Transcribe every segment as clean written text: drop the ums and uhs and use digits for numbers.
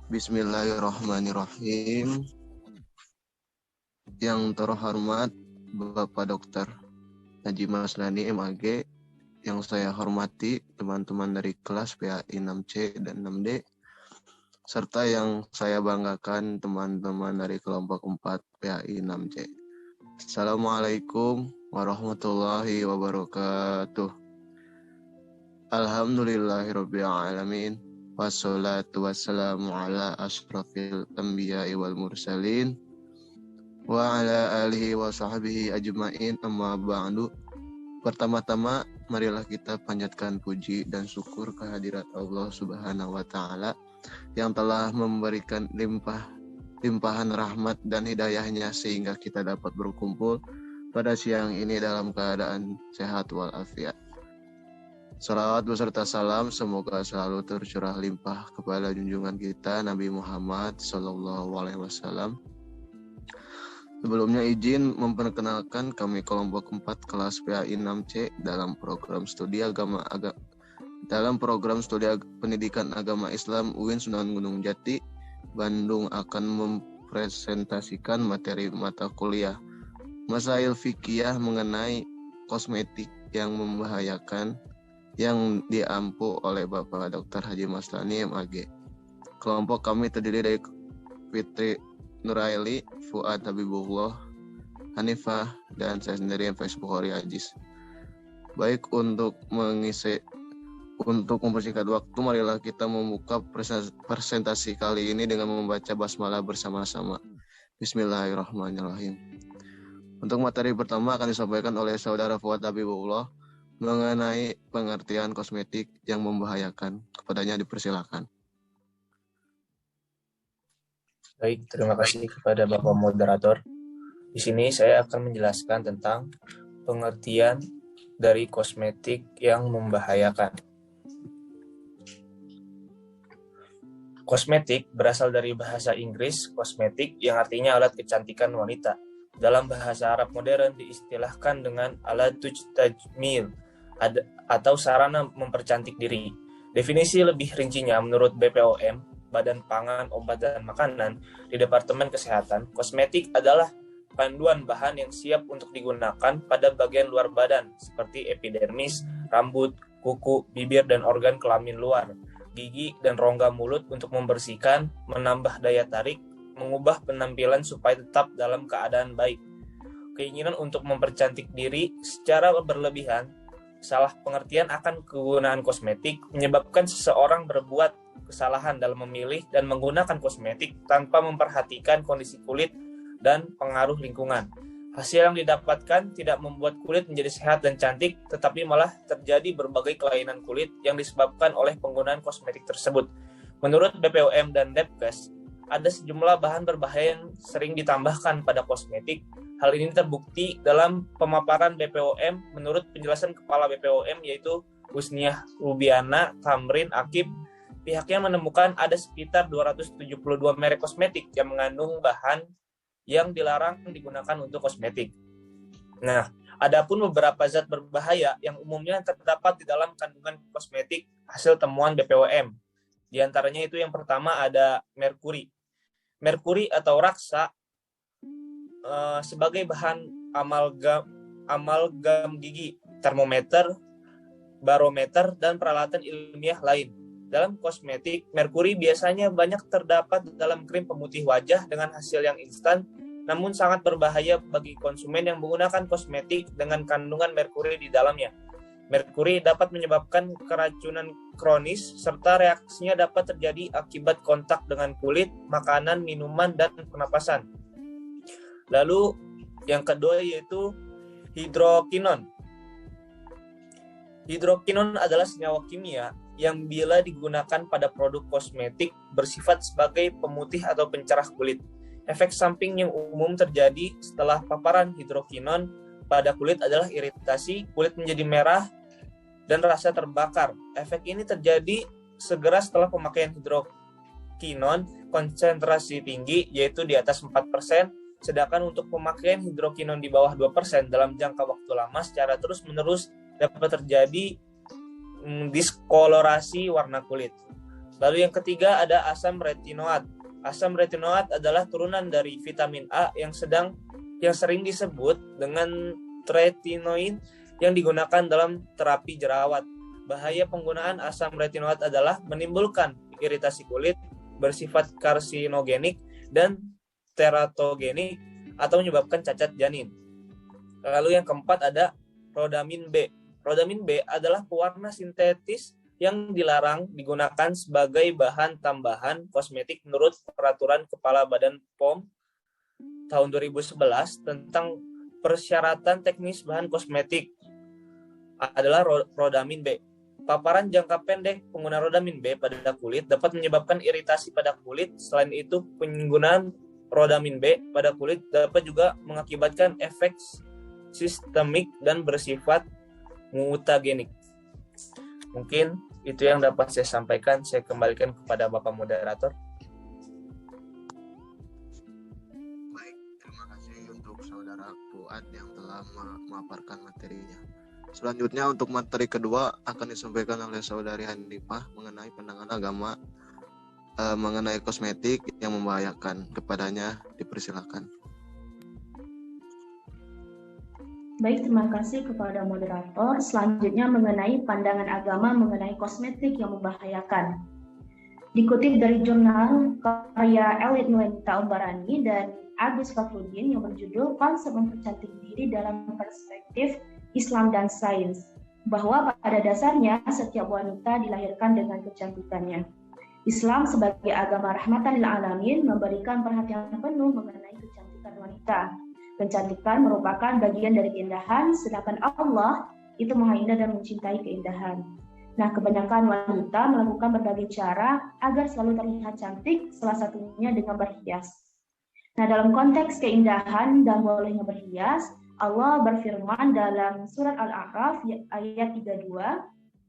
Bismillahirrahmanirrahim. Yang terhormat Bapak Dr. Haji Maslani MAG, yang saya hormati teman-teman dari kelas PAI 6C dan 6D, serta yang saya banggakan teman-teman dari kelompok 4 PAI 6C. Assalamualaikum warahmatullahi wabarakatuh. Alhamdulillahirabbil alamin. Wassalatu wassalamu ala asyrafil anbiya'i wal mursalin wa ala alihi wa sahbihi ajma'in, amma ba'du. Pertama-tama marilah kita panjatkan puji dan syukur kehadirat Allah Subhanahu wa taala yang telah memberikan limpahan rahmat dan hidayahnya sehingga kita dapat berkumpul pada siang ini dalam keadaan sehat walafiat. Salawat beserta salam semoga selalu tercurah limpah kepada junjungan kita Nabi Muhammad SAW. Sebelumnya izin memperkenalkan kami kelompok 4 kelas PAI 6C dalam program studi pendidikan agama Islam UIN Sunan Gunung Jati, Bandung akan mempresentasikan materi mata kuliah Masail Fikih mengenai kosmetik yang membahayakan yang diampu oleh Bapak Dr. Haji Maslani MAG. Kelompok kami terdiri dari Fitri Nuraili, Fuad Habibullah, Hanifah, dan saya sendiri yang Bukhari Aziz. Baik, untuk mempersingkat waktu, marilah kita membuka presentasi kali ini dengan membaca basmalah bersama-sama. Bismillahirrahmanirrahim. Untuk materi pertama akan disampaikan oleh Saudara Fuad Habibullah mengenai pengertian kosmetik yang membahayakan. Kepadanya dipersilakan. Baik, terima kasih kepada Bapak Moderator. Di sini saya akan menjelaskan tentang pengertian dari kosmetik yang membahayakan. Kosmetik berasal dari bahasa Inggris kosmetik yang artinya alat kecantikan wanita. Dalam bahasa Arab modern diistilahkan dengan alat tajmil atau sarana mempercantik diri. Definisi lebih rincinya menurut BPOM, Badan Pangan, Obat dan Makanan, di Departemen Kesehatan, kosmetik adalah panduan bahan yang siap untuk digunakan pada bagian luar badan seperti epidermis, rambut, kuku, bibir dan organ kelamin luar, gigi dan rongga mulut untuk membersihkan, menambah daya tarik, mengubah penampilan supaya tetap dalam keadaan baik. Keinginan untuk mempercantik diri secara berlebihan, salah pengertian akan kegunaan kosmetik menyebabkan seseorang berbuat kesalahan dalam memilih dan menggunakan kosmetik tanpa memperhatikan kondisi kulit dan pengaruh lingkungan. Hasil yang didapatkan tidak membuat kulit menjadi sehat dan cantik, tetapi malah terjadi berbagai kelainan kulit yang disebabkan oleh penggunaan kosmetik tersebut. Menurut BPOM dan Depkes, ada sejumlah bahan berbahaya yang sering ditambahkan pada kosmetik. Hal ini terbukti dalam pemaparan BPOM menurut penjelasan Kepala BPOM yaitu Husniah Rubiana Tamrin Akib. Pihaknya menemukan ada sekitar 272 merek kosmetik yang mengandung bahan yang dilarang digunakan untuk kosmetik. Nah, adapun beberapa zat berbahaya yang umumnya terdapat di dalam kandungan kosmetik hasil temuan BPOM. Di antaranya itu yang pertama ada merkuri. Merkuri atau raksa sebagai bahan amalgam gigi, termometer, barometer, dan peralatan ilmiah lain. Dalam kosmetik, merkuri biasanya banyak terdapat dalam krim pemutih wajah dengan hasil yang instan, namun sangat berbahaya bagi konsumen yang menggunakan kosmetik dengan kandungan merkuri di dalamnya. Merkuri dapat menyebabkan keracunan kronis, serta reaksinya dapat terjadi akibat kontak dengan kulit, makanan, minuman, dan pernapasan. Lalu yang kedua yaitu hidrokinon. Hidrokinon adalah senyawa kimia yang bila digunakan pada produk kosmetik bersifat sebagai pemutih atau pencerah kulit. Efek samping yang umum terjadi setelah paparan hidrokinon pada kulit adalah iritasi, kulit menjadi merah, dan rasa terbakar. Efek ini terjadi segera setelah pemakaian hidrokinon konsentrasi tinggi, yaitu di atas 4%, sedangkan untuk pemakaian hidrokinon di bawah 2% dalam jangka waktu lama secara terus-menerus dapat terjadi diskolorasi warna kulit. Lalu yang ketiga ada asam retinoat. Asam retinoat adalah turunan dari vitamin A yang sering disebut dengan tretinoin yang digunakan dalam terapi jerawat. Bahaya penggunaan asam retinoat adalah menimbulkan iritasi kulit, bersifat karsinogenik dan teratogenik atau menyebabkan cacat janin. Lalu yang keempat ada rodamin B. Rodamin B adalah pewarna sintetis yang dilarang digunakan sebagai bahan tambahan kosmetik menurut Peraturan Kepala Badan POM tahun 2011 tentang persyaratan teknis bahan kosmetik adalah rodamin B. Paparan jangka pendek penggunaan rodamin B pada kulit dapat menyebabkan iritasi pada kulit. Selain itu, penggunaan rodamin B pada kulit dapat juga mengakibatkan efek sistemik dan bersifat mutagenik. Mungkin itu yang dapat saya sampaikan. Saya kembalikan kepada Bapak Moderator. Baik, terima kasih untuk saudara Fuad yang telah memaparkan materinya. Selanjutnya untuk materi kedua akan disampaikan oleh saudari Hanifah mengenai pandangan agama mengenai kosmetik yang membahayakan. Kepadanya dipersilakan. Baik, terima kasih kepada moderator. Selanjutnya mengenai pandangan agama mengenai kosmetik yang membahayakan. Dikutip dari jurnal karya Elit Nuwaita Umbarani dan Agus Fakhruddin yang berjudul Konsep Mempercantik Diri dalam Perspektif Islam dan Sains, bahwa pada dasarnya setiap wanita dilahirkan dengan kecantikannya. Islam sebagai agama rahmatan lil alamin memberikan perhatian penuh mengenai kecantikan wanita. Kecantikan merupakan bagian dari keindahan, sedangkan Allah itu Maha Indah dan mencintai keindahan. Nah, kebanyakan wanita melakukan berbagai cara agar selalu terlihat cantik, salah satunya dengan berhias. Nah, dalam konteks keindahan dan bolehnya berhias, Allah berfirman dalam surat Al-A'raf ayat 32,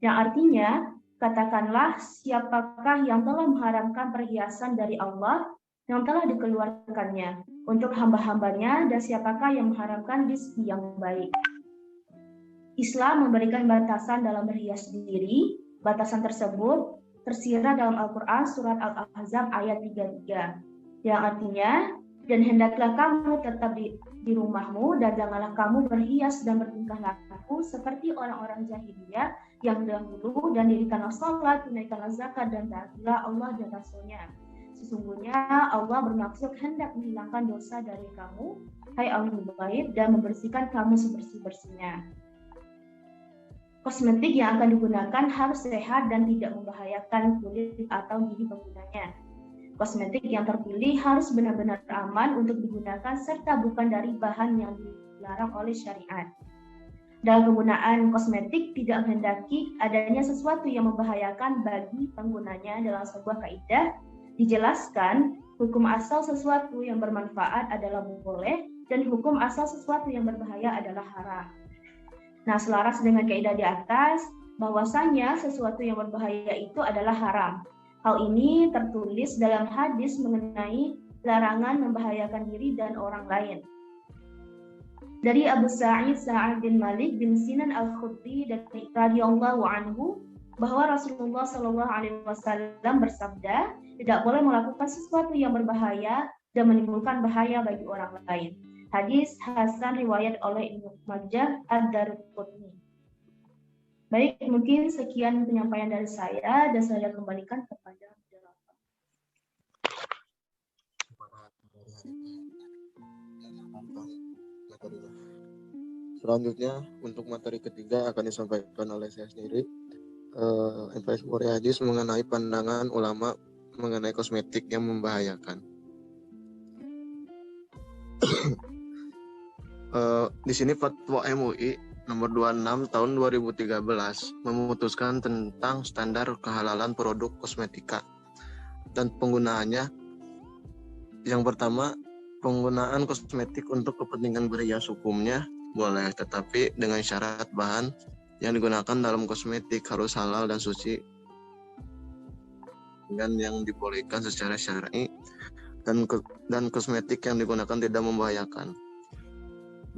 yang artinya, katakanlah siapakah yang telah mengharamkan perhiasan dari Allah yang telah dikeluarkannya untuk hamba-hambanya, dan siapakah yang mengharamkan rizki yang baik. Islam memberikan batasan dalam berhias diri. Batasan tersebut tersirat dalam Al-Quran surat Al-Ahzab ayat 33, yang artinya, dan hendaklah kamu tetap di rumahmu dan janganlah kamu berhias dan bertingkah laku seperti orang-orang jahiliyah yang dahulu, dan dirikanlah sholat, tunaikanlah zakat, dan taatilah Allah dan Rasulnya. Sesungguhnya Allah bermaksud hendak menghilangkan dosa dari kamu, hai ahlul bait, dan membersihkan kamu sebersih-bersihnya. Kosmetik yang akan digunakan harus sehat dan tidak membahayakan kulit atau gigi penggunanya. Kosmetik yang terpilih harus benar-benar aman untuk digunakan serta bukan dari bahan yang dilarang oleh syariat. Dalam penggunaan kosmetik tidak menghendaki adanya sesuatu yang membahayakan bagi penggunanya. Dalam sebuah kaidah dijelaskan hukum asal sesuatu yang bermanfaat adalah boleh dan hukum asal sesuatu yang berbahaya adalah haram. Nah, selaras dengan kaidah di atas, bahwasanya sesuatu yang berbahaya itu adalah haram. Hal ini tertulis dalam hadis mengenai larangan membahayakan diri dan orang lain. Dari Abu Sa'id Sa'ad bin Malik bin Sinan Al-Khudri dari radhiyallahu anhu, bahwa Rasulullah Shallallahu Alaihi Wasallam bersabda, tidak boleh melakukan sesuatu yang berbahaya dan menimbulkan bahaya bagi orang lain. Hadis Hasan riwayat oleh Ibnu Majah Ad-Darqutni. Baik, mungkin sekian penyampaian dari saya dan saya kembalikan kepada moderator. Selanjutnya untuk materi ketiga akan disampaikan oleh saya sendiri. MPS Muria Hadis mengenai pandangan ulama mengenai kosmetik yang membahayakan. Di sini Fatwa MUI nomor 26 tahun 2013 memutuskan tentang standar kehalalan produk kosmetika dan penggunaannya. Yang pertama, penggunaan kosmetik untuk kepentingan berhias hukumnya boleh, tetapi dengan syarat bahan yang digunakan dalam kosmetik harus halal dan suci dan yang dibolehkan secara syar'i, dan kosmetik yang digunakan tidak membahayakan.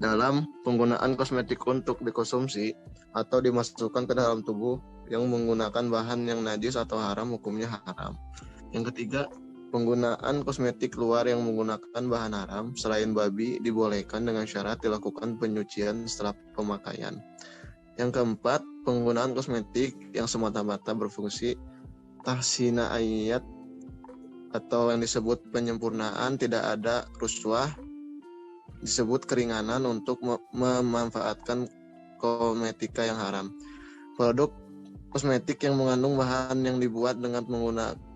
dalam penggunaan kosmetik untuk dikonsumsi atau dimasukkan ke dalam tubuh yang menggunakan bahan yang najis atau haram, hukumnya haram. Yang ketiga, penggunaan kosmetik luar yang menggunakan bahan haram selain babi dibolehkan dengan syarat dilakukan penyucian setelah pemakaian. Yang keempat, penggunaan kosmetik yang semata-mata berfungsi tahsina ayat atau yang disebut penyempurnaan, tidak ada ruswah, disebut keringanan untuk memanfaatkan kosmetika yang haram. Produk kosmetik yang mengandung bahan yang dibuat dengan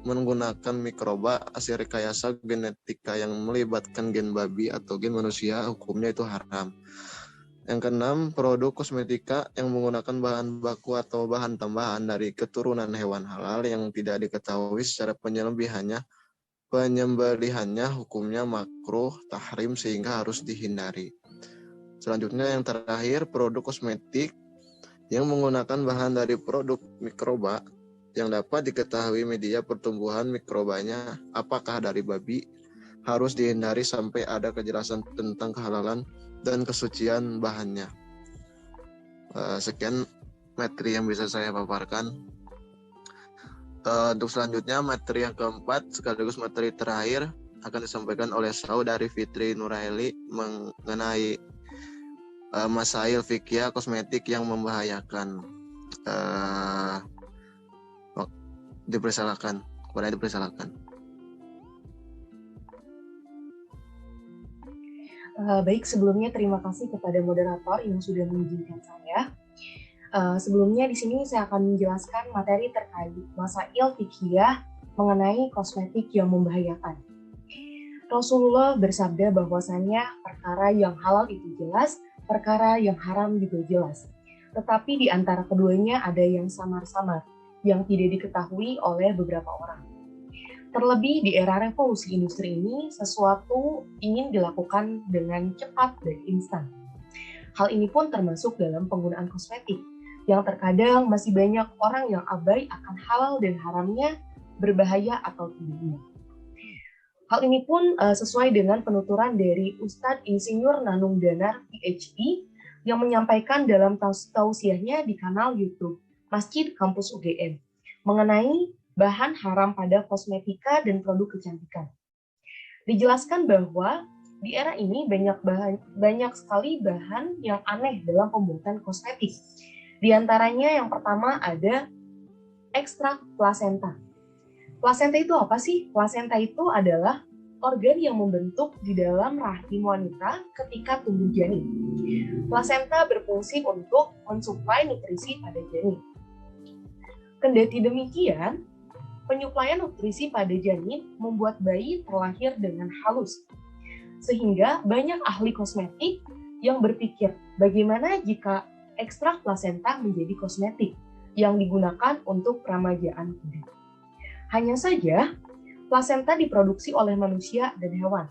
menggunakan mikroba hasil rekayasa genetika yang melibatkan gen babi atau gen manusia, hukumnya itu haram. Yang keenam, produk kosmetika yang menggunakan bahan baku atau bahan tambahan dari keturunan hewan halal yang tidak diketahui secara penyembelihannya, hukumnya makruh tahrim sehingga harus dihindari. Selanjutnya yang terakhir, produk kosmetik yang menggunakan bahan dari produk mikroba yang dapat diketahui media pertumbuhan mikrobanya apakah dari babi, harus dihindari sampai ada kejelasan tentang kehalalan dan kesucian bahannya. Sekian materi yang bisa saya paparkan. Untuk selanjutnya materi yang keempat sekaligus materi terakhir akan disampaikan oleh Saudari Fitri Nuraili mengenai masail fikih kosmetik yang membahayakan. Dipersilakan. Baik, sebelumnya terima kasih kepada moderator yang sudah mengizinkan saya. Sebelumnya di sini saya akan menjelaskan materi terkait masail fikih mengenai kosmetik yang membahayakan. Rasulullah bersabda bahwasannya perkara yang halal itu jelas, perkara yang haram juga jelas. Tetapi di antara keduanya ada yang samar-samar, yang tidak diketahui oleh beberapa orang. Terlebih di era revolusi industri ini, sesuatu ingin dilakukan dengan cepat dan instan. Hal ini pun termasuk dalam penggunaan kosmetik, yang terkadang masih banyak orang yang abai akan halal dan haramnya, berbahaya atau tidaknya. Hal ini pun sesuai dengan penuturan dari Ustadz Insinyur Nanung Danar, PhD, yang menyampaikan dalam tausiahnya di kanal YouTube Masjid Kampus UGM mengenai bahan haram pada kosmetika dan produk kecantikan. Dijelaskan bahwa di era ini banyak sekali bahan yang aneh dalam pembuatan kosmetik. Di antaranya yang pertama ada ekstrak plasenta. Plasenta itu apa sih? Plasenta itu adalah organ yang membentuk di dalam rahim wanita ketika tumbuh janin. Plasenta berfungsi untuk mensuplai nutrisi pada janin. Kendati demikian, penyuplaian nutrisi pada janin membuat bayi terlahir dengan halus. Sehingga banyak ahli kosmetik yang berpikir bagaimana jika ekstrak plasenta menjadi kosmetik yang digunakan untuk peramajaan kuda. Hanya saja, plasenta diproduksi oleh manusia dan hewan.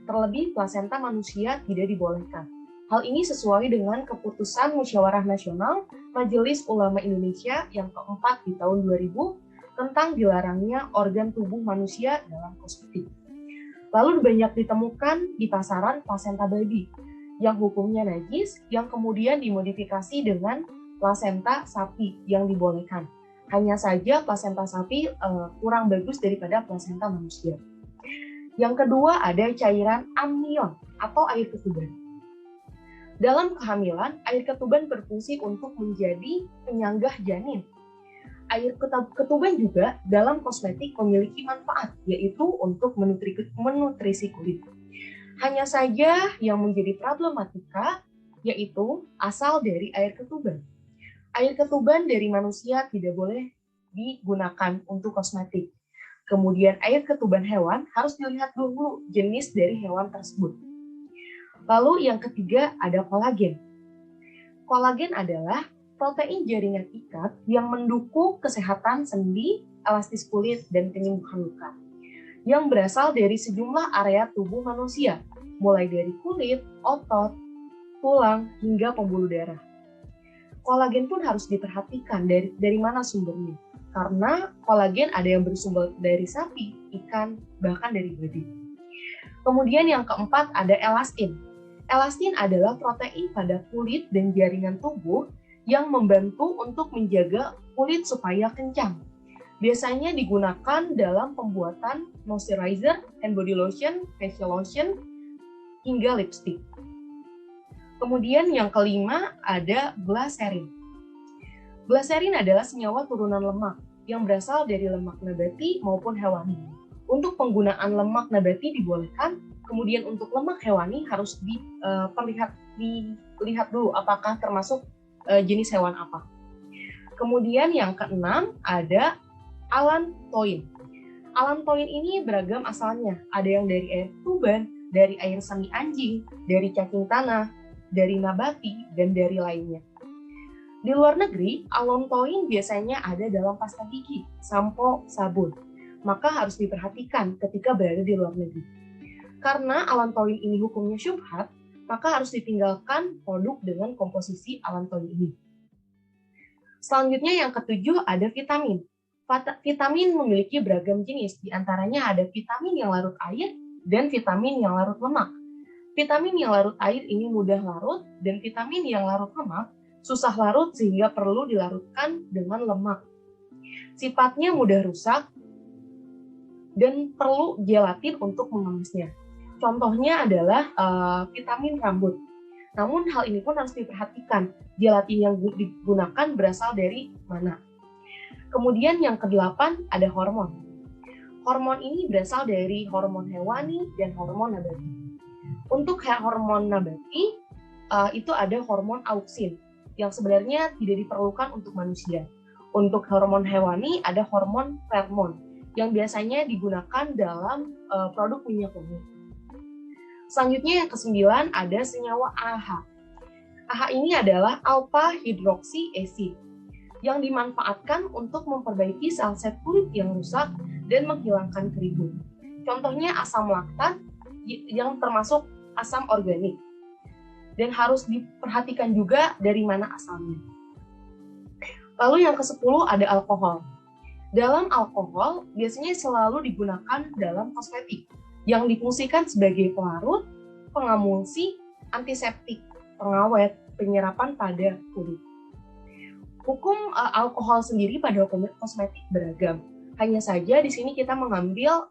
Terlebih, plasenta manusia tidak dibolehkan. Hal ini sesuai dengan keputusan Musyawarah Nasional Majelis Ulama Indonesia yang keempat di tahun 2000 tentang dilarangnya organ tubuh manusia dalam kosmetik. Lalu banyak ditemukan di pasaran plasenta babi yang hukumnya najis, yang kemudian dimodifikasi dengan plasenta sapi yang dibolehkan. Hanya saja plasenta sapi kurang bagus daripada plasenta manusia. Yang kedua ada cairan amnion atau air ketuban. Dalam kehamilan, air ketuban berfungsi untuk menjadi penyanggah janin. Air ketuban juga dalam kosmetik memiliki manfaat, yaitu untuk menutrisi kulit. Hanya saja yang menjadi problematika, yaitu asal dari air ketuban. Air ketuban dari manusia tidak boleh digunakan untuk kosmetik. Kemudian air ketuban hewan harus dilihat dulu jenis dari hewan tersebut. Lalu yang ketiga ada kolagen. Kolagen adalah protein jaringan ikat yang mendukung kesehatan sendi, elastis kulit, dan penyembuhan luka. Yang berasal dari sejumlah area tubuh manusia, mulai dari kulit, otot, tulang, hingga pembuluh darah. Kolagen pun harus diperhatikan dari mana sumbernya. Karena kolagen ada yang bersumber dari sapi, ikan, bahkan dari babi. Kemudian yang keempat ada elastin. Elastin adalah protein pada kulit dan jaringan tubuh yang membantu untuk menjaga kulit supaya kencang. Biasanya digunakan dalam pembuatan moisturizer, hand body lotion, facial lotion, hingga lipstick. Kemudian yang kelima ada glycerin. Glycerin adalah senyawa turunan lemak yang berasal dari lemak nabati maupun hewani. Untuk penggunaan lemak nabati dibolehkan, kemudian untuk lemak hewani harus dilihat dulu apakah termasuk jenis hewan apa. Kemudian yang keenam ada allantoin. Allantoin ini beragam asalnya, ada yang dari air tuban, dari air seni anjing, dari cacing tanah, dari nabati, dan dari lainnya. Di luar negeri, allantoin biasanya ada dalam pasta gigi, sampo, sabun. Maka harus diperhatikan ketika berada di luar negeri. Karena allantoin ini hukumnya syubhat, maka harus ditinggalkan produk dengan komposisi allantoin ini. Selanjutnya yang ketujuh ada vitamin. Vitamin memiliki beragam jenis, diantaranya ada vitamin yang larut air dan vitamin yang larut lemak. Vitamin yang larut air ini mudah larut, dan vitamin yang larut lemak susah larut sehingga perlu dilarutkan dengan lemak. Sifatnya mudah rusak dan perlu gelatin untuk mengemasnya. Contohnya adalah vitamin rambut. Namun hal ini pun harus diperhatikan, gelatin yang digunakan berasal dari mana. Kemudian yang kedelapan ada hormon. Hormon ini berasal dari hormon hewani dan hormon nabati. Untuk hormon nabati, itu ada hormon auksin, yang sebenarnya tidak diperlukan untuk manusia. Untuk hormon hewani ada hormon fermon yang biasanya digunakan dalam produk minyak wangi. Selanjutnya yang kesembilan ada senyawa AH. AH ini adalah alpha hydroxy acid yang dimanfaatkan untuk memperbaiki sel-sel kulit yang rusak dan menghilangkan keribut. Contohnya asam laktat yang termasuk asam organik. Dan harus diperhatikan juga dari mana asalnya. Lalu yang ke-10 ada alkohol. Dalam alkohol biasanya selalu digunakan dalam kosmetik yang difungsikan sebagai pelarut, pengemulsi, antiseptik, pengawet, penyerapan pada kulit. Hukum alkohol sendiri pada kosmetik beragam. Hanya saja di sini kita mengambil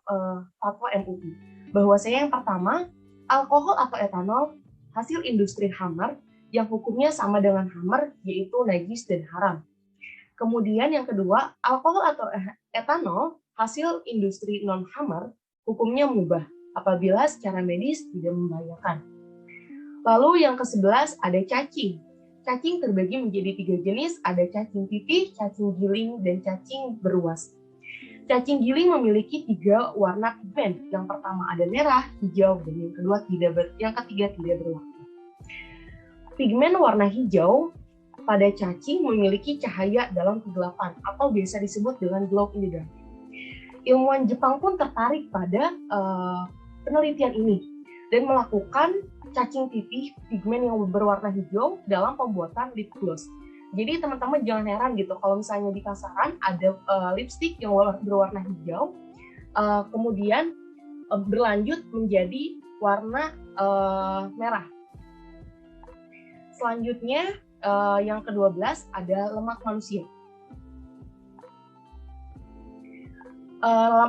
fatwa MUI. Bahwasanya yang pertama, alkohol atau etanol hasil industri khamar yang hukumnya sama dengan khamar, yaitu najis dan haram. Kemudian yang kedua, alkohol atau etanol hasil industri non-khamar hukumnya mubah apabila secara medis tidak membahayakan. Lalu yang ke-11 ada cacing. Cacing terbagi menjadi 3 jenis, ada cacing pipih, cacing giling, dan cacing beruas. Cacing giling memiliki 3 warna pigmen. Yang pertama ada merah, hijau, dan yang ketiga tidak berwarna. Pigmen warna hijau pada cacing memiliki cahaya dalam kegelapan atau biasa disebut dengan glow in the dark. Ilmuwan Jepang pun tertarik pada penelitian ini dan melakukan cacing pipih pigmen yang berwarna hijau dalam pembuatan lip gloss. Jadi teman-teman jangan heran gitu kalau misalnya di pasaran ada lipstick yang berwarna hijau, kemudian berlanjut menjadi warna merah. Selanjutnya yang ke-12 ada lemak manusia.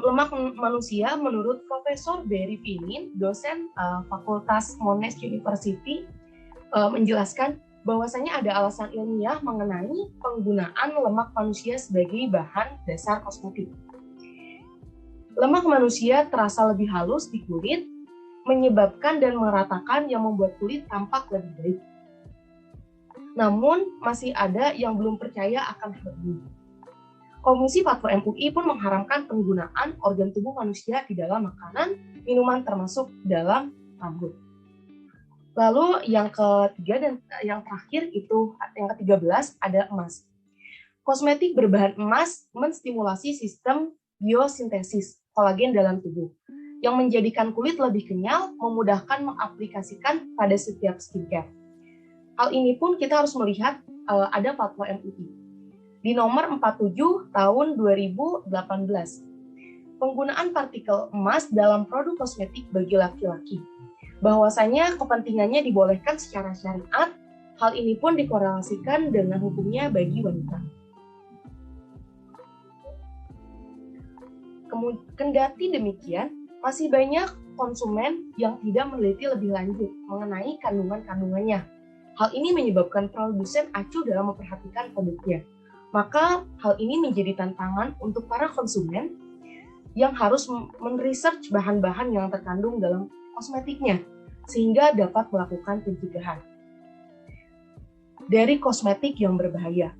Lemak manusia menurut Profesor Barry Finin, dosen Fakultas Monash University, menjelaskan bahwasanya ada alasan ilmiah mengenai penggunaan lemak manusia sebagai bahan dasar kosmetik. Lemak manusia terasa lebih halus di kulit, menyebabkan dan meratakan yang membuat kulit tampak lebih baik. Namun, masih ada yang belum percaya akan hal ini. Komisi Fatwa MUI pun mengharamkan penggunaan organ tubuh manusia di dalam makanan, minuman termasuk dalam rambut. Lalu yang ketiga dan yang terakhir itu yang ke-13 ada emas. Kosmetik berbahan emas menstimulasi sistem biosintesis kolagen dalam tubuh yang menjadikan kulit lebih kenyal, memudahkan mengaplikasikan pada setiap skincare. Hal ini pun kita harus melihat ada fatwa MUI di nomor 47 tahun 2018. Penggunaan partikel emas dalam produk kosmetik bagi laki-laki. Bahwasanya kepentingannya dibolehkan secara syariat, hal ini pun dikorelasikan dengan hukumnya bagi wanita. Kendati demikian, masih banyak konsumen yang tidak meneliti lebih lanjut mengenai kandungan-kandungannya. Hal ini menyebabkan produsen acuh dalam memperhatikan produknya. Maka hal ini menjadi tantangan untuk para konsumen yang harus men-research bahan-bahan yang terkandung dalam kosmetiknya, sehingga dapat melakukan pencegahan dari kosmetik yang berbahaya.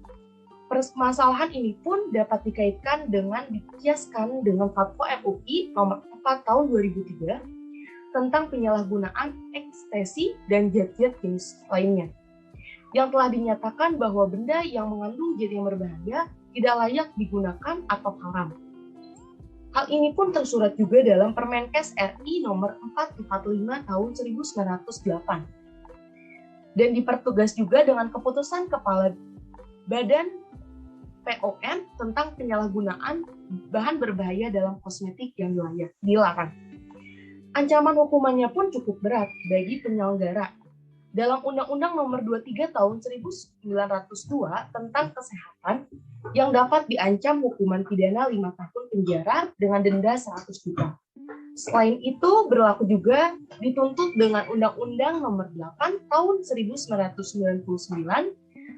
Permasalahan ini pun dapat dikaitkan dengan dikiaskan dengan Fatwa MUI nomor 4 tahun 2003 tentang penyalahgunaan ekstasi dan zat-zat jenis lainnya, yang telah dinyatakan bahwa benda yang mengandung zat yang berbahaya tidak layak digunakan atau haram. Hal ini pun tersurat juga dalam Permenkes RI nomor 445 tahun 1908 dan dipertegas juga dengan keputusan Kepala Badan POM tentang penyalahgunaan bahan berbahaya dalam kosmetik yang dilarang. Ancaman hukumannya pun cukup berat bagi penyelenggara. Dalam Undang-Undang Nomor 23 Tahun 1902 tentang Kesehatan yang dapat diancam hukuman pidana 5 tahun penjara dengan denda 100 juta. Selain itu, berlaku juga dituntut dengan Undang-Undang Nomor 8 Tahun 1999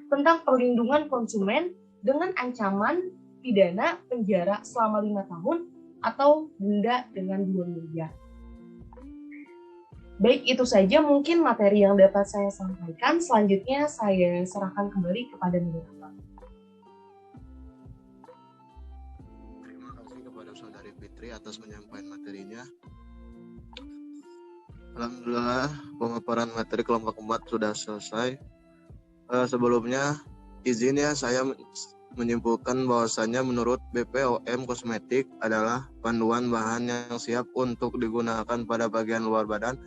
tentang perlindungan konsumen dengan ancaman pidana penjara selama 5 tahun atau denda dengan 2 miliar. Baik, itu saja mungkin materi yang dapat saya sampaikan. Selanjutnya saya serahkan kembali kepada moderator. Terima kasih kepada Saudari Fitri atas penyampaian materinya. Alhamdulillah, pemaparan materi kelompok 4 sudah selesai. Sebelumnya, izin ya saya menyimpulkan bahwasannya menurut BPOM kosmetik adalah panduan bahan yang siap untuk digunakan pada bagian luar badan,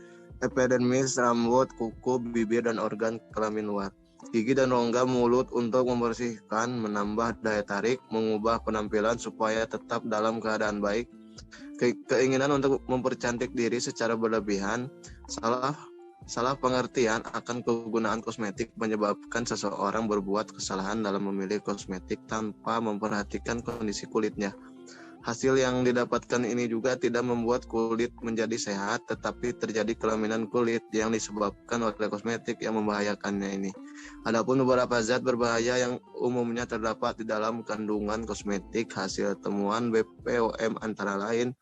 epidermis, rambut, kuku, bibir, dan organ kelamin luar, gigi dan rongga mulut untuk membersihkan, menambah daya tarik, mengubah penampilan supaya tetap dalam keadaan baik, keinginan untuk mempercantik diri secara berlebihan, salah pengertian akan kegunaan kosmetik menyebabkan seseorang berbuat kesalahan dalam memilih kosmetik tanpa memperhatikan kondisi kulitnya. Hasil yang didapatkan ini juga tidak membuat kulit menjadi sehat, tetapi terjadi kelaminan kulit yang disebabkan oleh kosmetik yang membahayakannya ini. Adapun beberapa zat berbahaya yang umumnya terdapat di dalam kandungan kosmetik hasil temuan BPOM antara lain: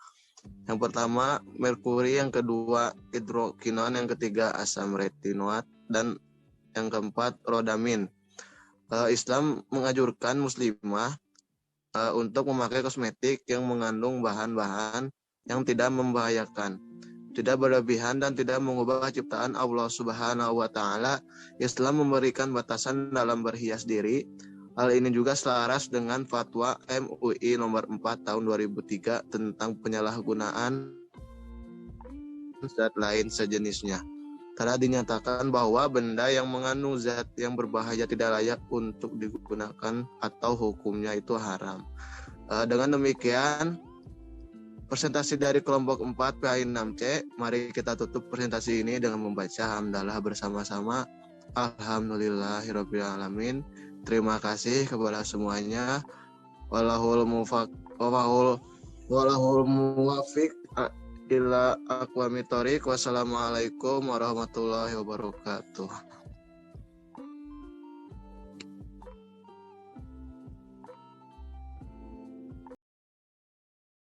yang pertama merkuri, yang kedua hidrokinon, yang ketiga asam retinoat, dan yang keempat rodamin. Islam menganjurkan muslimah untuk memakai kosmetik yang mengandung bahan-bahan yang tidak membahayakan, tidak berlebihan, dan tidak mengubah ciptaan Allah Subhanahu wa Ta'ala. Islam memberikan batasan dalam berhias diri. Hal ini juga selaras dengan Fatwa MUI nomor 4 tahun 2003 tentang penyalahgunaan zat lain sejenisnya. Telah dinyatakan bahwa benda yang mengandung zat yang berbahaya tidak layak untuk digunakan atau hukumnya itu haram. Dengan demikian, presentasi dari kelompok 4 PAI-6C, mari kita tutup presentasi ini dengan membaca hamdalah bersama-sama. Alhamdulillahirrabbilalamin. Terima kasih kepada semuanya. Walahul muwafiq ila aqwamit thoriq. Wassalamualaikum warahmatullahi wabarakatuh.